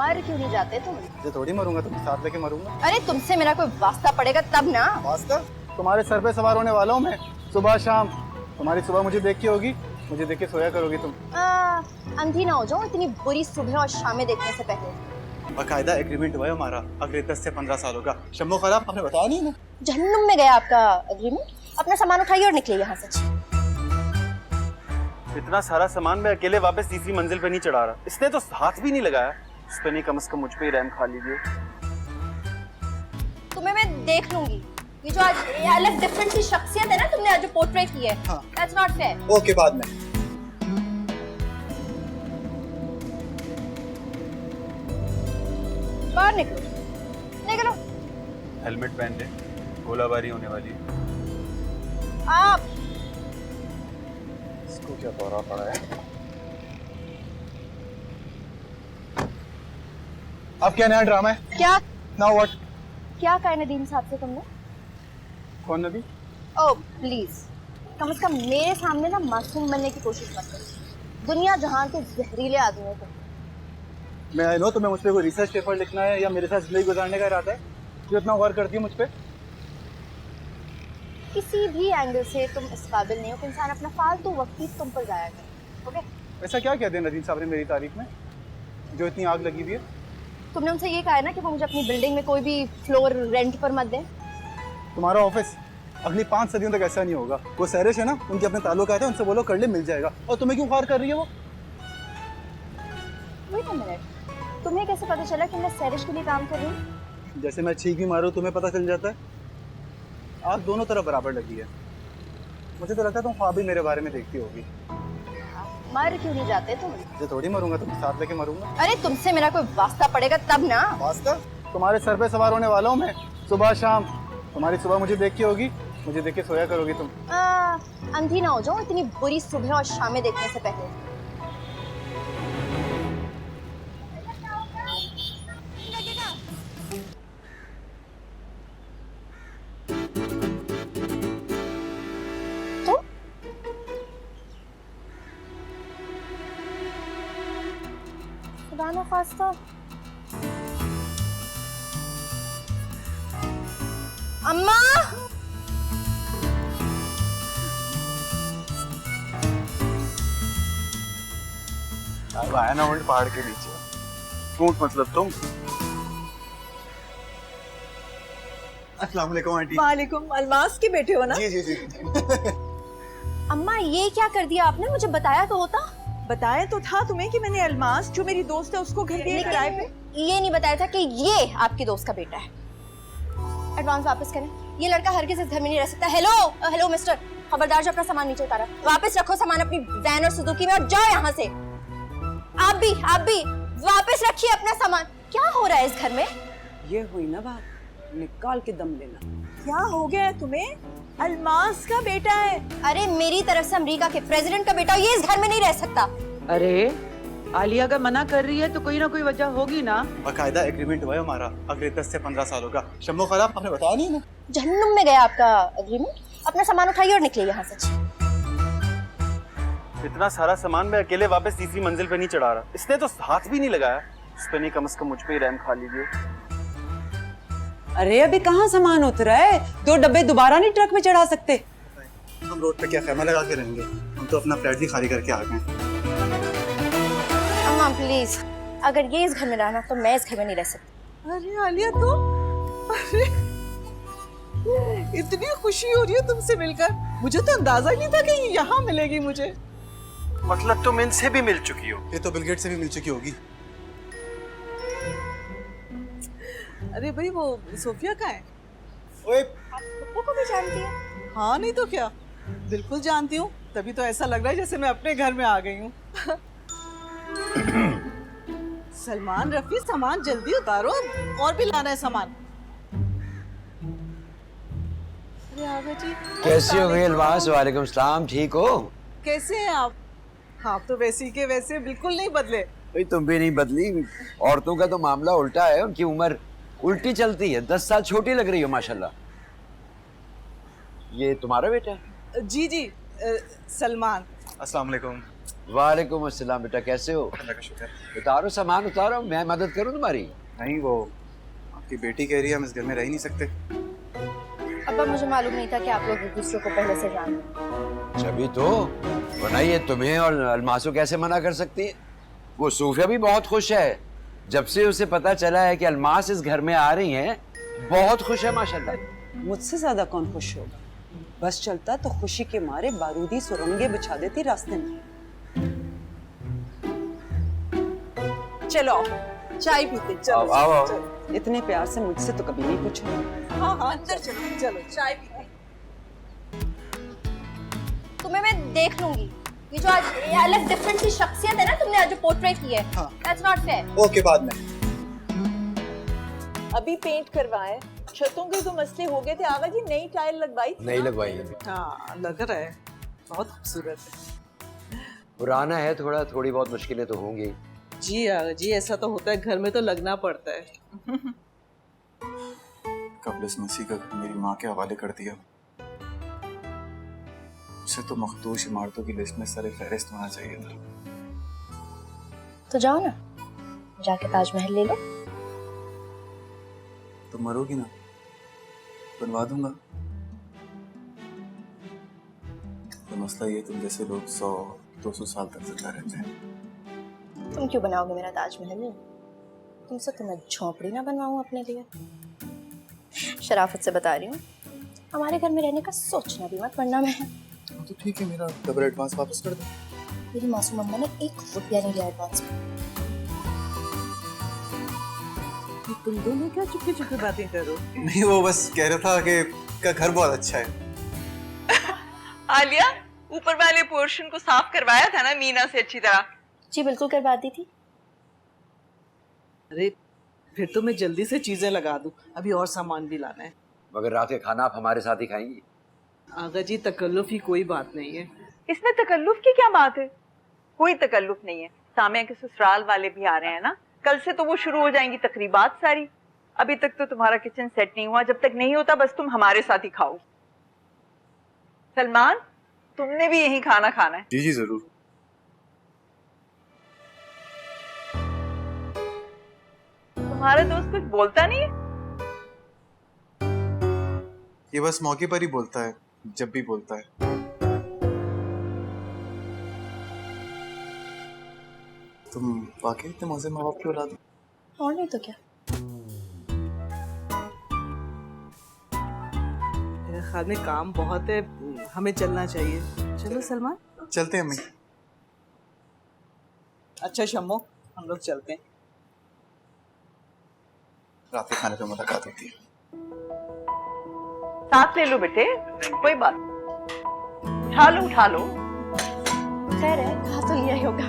मर क्यों नहीं जाते तुम? ये थोड़ी मरूंगा, तुम साथ लेके मरूंगा। अरे तुमसे मेरा कोई वास्ता पड़ेगा तब ना। वास्ता? तुम्हारे सर पे सवार होने वाला हूँ मैं, सुबह शाम। तुम्हारी सुबह मुझे देख के होगी, मुझे देख के सोया करोगी तुम। अंधी ना हो जाओ इतनी बुरी सुबह और शामें देखने से पहले। बाकायदा एग्रीमेंट हुआ है हमारा अगले 10 से 15 सालों का। शम्मो खराब आपने बताया नहीं ना। जहन्नुम में गया आपका एग्रीमेंट। अपना सामान उठाइए और निकलिए यहाँ से। इतना सारा सामान मैं अकेले वापस तीसरी मंजिल पे नहीं चढ़ा रहा। इसने तो हाथ भी नहीं लगाया। इस पे नहीं, कम से कम मुझ पे ही रहम खा लीजिए। तुम्हें मैं देख लूंगी। ये जो आज अलग डिफरेंट सी शख्सियत है ना तुमने आज जो पोर्ट्रेट की है, हाँ। That's not fair. ओके, बाद में। बाहर निकलो, निकलो। हेलमेट पहन ले, गोलाबारी होने वाली है। आप इसको क्या दौरा पड़ा है? अब क्या नया ड्रामा है? क्या नाउ व्हाट? क्या कहा नदीम साहब से तुमने? कौन नबी? ओह प्लीज, कम से कम मेरे सामने ना मासूम बनने की कोशिश मत करो। दुनिया जहां के जहरीले आदमी हो तुम। मैं आई नो तुम्हें मुझ पे कोई रिसर्च पेपर लिखना है या मेरे साथ जिंदगी गुजारने का इरादा है, जो इतना गौर करती है मुझ पे। किसी भी एंगल से तुम इस काबिल नहीं हो कि इंसान अपना फालतू वक्त ही तुम पर जाया करे। ओके? ऐसा क्या कहते हैं नदीम साहब ने मेरी तारीफ में, जो इतनी आग लगी हुई है? तुमने उनसे ये कहा है ना कि वो मुझे अपनी बिल्डिंग में कोई भी फ्लोर रेंट पर मत दे। तुम्हारा ऑफिस अगली 5 सदियों तक ऐसा नहीं होगा। वो सैरिश है ना, उनके अपने ताल्लुकात हैं, उनसे बोलो कर ले, मिल जाएगा। और तुम्हें क्यों ख्वार कर रही है वो? वेट अ मिनट, तुम्हें कैसे पता चला कि मैं सैरिश के लिए काम कर रही हूँ? जैसे मैं छींक भी मारूं तुम्हें पता चल जाता है। आग दोनों तरफ बराबर लगी है। मुझे तो लगता है तुम ख्वाब भी मेरे बारे में देखती होगी। मर क्यों नहीं जाते तुम? ये थोड़ी मरूंगा, तुम साथ लेके मरूंगा। अरे तुमसे मेरा कोई वास्ता पड़ेगा तब ना। वास्ता? तुम्हारे सर पे सवार होने वाला हूँ मैं, सुबह शाम। तुम्हारी सुबह मुझे देख के होगी, मुझे देख के सोया करोगी तुम। अंधी ना हो जाओ इतनी बुरी सुबह और शामें देखने से पहले। तो खुदा न खास्ता अम्मा। अब आया ना ऊंट पहाड़ के नीचे। ऊंट मतलब तुम। अस्सलाम वालेकुम आंटी। वालेकुम। अलमास के बेटे हो ना? जी जी जी। अम्मा ये क्या कर दिया आपने? मुझे बताया तो होता। बताया तो था तुम्हें कि मैंने अलमास जो मेरी दोस्त है उसको घर दिए किराए पे। ये नहीं बताया था कि ये आपकी दोस्त का बेटा है। एडवांस वापस करें। ये लड़का हरगिज़ इस घर में नहीं रह सकता। हेलो हेलो मिस्टर, खबरदार जो अपना सामान नीचे उतारा। वापस रखो सामान अपनी वैन और सुजुकी में और जाओ यहाँ से। आप भी वापस रखिए अपना सामान। क्या हो रहा है इस घर में? ये हुई ना बात, निकाल के दम लेना। क्या हो गया है तुम्हें? अलमास का बेटा है। अरे मेरी तरफ से अमेरिका के प्रेसिडेंट का बेटा, ये इस घर में नहीं रह सकता। अरे आलिया अगर मना कर रही है तो कोई ना कोई वजह होगी ना। बाकायदा एग्रीमेंट हुआ है हमारा अगले 10 से 15 सालों का। शम्मो खराब आपने बताया नहीं ना। जहन्नुम में गया आपका एग्रीमेंट। अपना सामान उठाइए और निकलिए यहाँ से। इतना सारा सामान मैं अकेले वापस तीसरी मंजिल पे नहीं चढ़ा रहा। इसने तो हाथ भी नहीं लगाया। इस पे नहीं, कम से कम मुझ पे ही रहम खा लीजिए। अरे अभी कहाँ सामान उतरा है? 2 डब्बे दोबारा नहीं ट्रक में चढ़ा सकते? हम रोड पे क्या खैमा लगा के रहेंगे? हम तो अपना फ्लैट ही खाली करके आ गए। अम्मा प्लीज, अगर ये इस घर में रहना तो मैं इस घर में नहीं रह सकती। अरे आलिया तुम, अरे इतनी खुशी हो रही है तुमसे मिलकर। मुझे तो अंदाजा ही नहीं था कि ये यहाँ मिलेगी मुझे। मतलब तुम इनसे भी मिल चुकी हो? ये तो बिल गेट से भी मिल चुकी होगी। अरे भाई वो सोफिया का है। ओए, पप्पू को भी जानती है? हाँ नहीं तो क्या, बिल्कुल जानती हूँ। तभी तो ऐसा लग रहा है जैसे मैं अपने घर में आ गई हूँ। सलमान रफी, सामान जल्दी उतारो, और भी लाना है सामान। अरे आगा जी, कैसी हो गई अलमास? वालेकुम सलाम, ठीक हो? कैसे हैं आप? आप तो वैसी के वैसे बिल्कुल नहीं बदले। भाई तुम भी नहीं बदली। औरतों का तो मामला उल्टा है, उनकी उम्र उल्टी चलती है। 10 साल छोटी लग रही हो माशाल्लाह। ये तुम्हारा बेटा है? जी जी, सलमान। अस्सलाम वालेकुम। वालेकुम अस्सलाम बेटा, कैसे हो? अल्लाह का शुक्र। उतारो सामान, उतारो, मैं मदद करूं तुम्हारी? नहीं, वो आपकी बेटी कह रही है हम इस घर में रह ही नहीं सकते। अब्बा मुझे मालूम नहीं था कि आप लोग एक दूसरे को पहले से जानते हैं। जभी तो, वरना ये तुम्हें और अलमासो कैसे मना कर सकती है? वो सूफिया भी बहुत खुश है, जब से उसे पता चला है कि अलमास इस घर में आ रही हैं, बहुत खुश है माशाल्लाह। मुझसे ज्यादा कौन खुश होगा? बस चलता तो खुशी के मारे बारूदी सुरंगे बिछा देती रास्ते में। चलो चाय पीते, चलो आओ, आओ। चलो। इतने प्यार से मुझसे तो कभी नहीं पूछा। हाँ हाँ अंदर चलो, चलो चाय पीते। तुम्हें मैं देख लूंगी। ये जो आज ये अलग डिफरेंट सी शख्सियत है ना तुमने आज जो पोर्ट्रेट की है, दैट्स नॉट फेयर। ओके, बाद में। अभी पेंट करवाए, छतों के तो मसले हो गए थे। आगा जी नई टाइल लगवाई थी नहीं ना? लगवाई है, हाँ लग रहा है, बहुत खूबसूरत है। पुराना है थोड़ा, थोड़ी बहुत मुश्किलें तो होंगी। जी जी, ऐसा तो होता है, घर में तो लगना पड़ता है। कब्ल इस मसीह का घर मेरी माँ के हवाले कर दिया। उसे तो मखदूश इमारतों की लिस्ट में सरे फहरिस्त होना चाहिए था। तो जाओ ना, जाके ताजमहल ले लो। तो मरोगी ना, बनवा दूंगा। तो मसला ये, तुम जैसे लोग 100-200 साल तक जिंदा रहते हैं। तुम क्यों बनाओगे मेरा ताजमहल? तुमसे तो मैं झोंपड़ी ना बनवाऊं अपने लिए। शराफत से बता रही हूँ, हमारे घर में रहने का सोचना भी मत, वरना मैं। तो ठीक है, मेरा डबल एडवांस वापस कर दो। मेरी मासूम अम्मा ने 1 रुपया नहीं लिया एडवांस में। तुम दोनों क्या चुपके चुपके बातें करो? नहीं, वो बस कह रहा था कि का घर बहुत अच्छा है। आलिया, ऊपर वाले पोर्शन को साफ करवाया था ना मीना से अच्छी तरह? जी बिल्कुल करवा दी थी। अरे फिर तो मैं जल्दी से चीजें लगा दूं, अभी और सामान भी लाना है। मगर रात के खाना आप हमारे साथ ही खाएंगी? आगा जी तकल्लुफ की कोई बात नहीं है। इसमें तकल्लुफ की क्या बात है? कोई तकल्लुफ नहीं है। सामिया के ससुराल वाले भी आ रहे हैं ना, कल से तो वो शुरू हो जाएंगी तकरीबात सारी। अभी तक तो तुम्हारा किचन सेट नहीं हुआ, जब तक नहीं होता बस तुम हमारे साथ ही खाओ। सलमान, तुमने भी यही खाना खाना है? जी जी जरूर। तुम्हारा दोस्त कुछ बोलता नहीं है? ये बस मौके पर ही बोलता है, जब भी बोलता है। तुम वाकई इतने मौजे माँ बाप की औलाद हो? और नहीं तो क्या। मेरे ख्याल में काम बहुत है, हमें चलना चाहिए। चलो सलमान। चलते हैं अम्मी। अच्छा शम्मो, हम लोग चलते हैं। रात के खाने पे मुलाकात होती है। साथ ले लो बेटे, कोई बात। उठा लो उठा लो। खैर है, खा तो लिया ही होगा।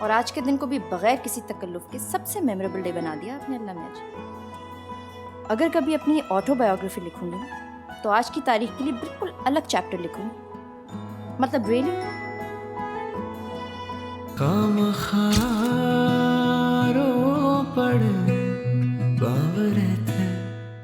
और आज के दिन को भी बगैर किसी तकल्लुफ के सबसे मेमोरेबल डे बना दिया आपने अल्लाह मियां जी। अगर कभी अपनी ऑटोबायोग्राफी लिखूंगी ना, तो आज की तारीख के लिए बिल्कुल अलग चैप्टर लिखूंगी। मतलब रियली काम खारो पड़ बावर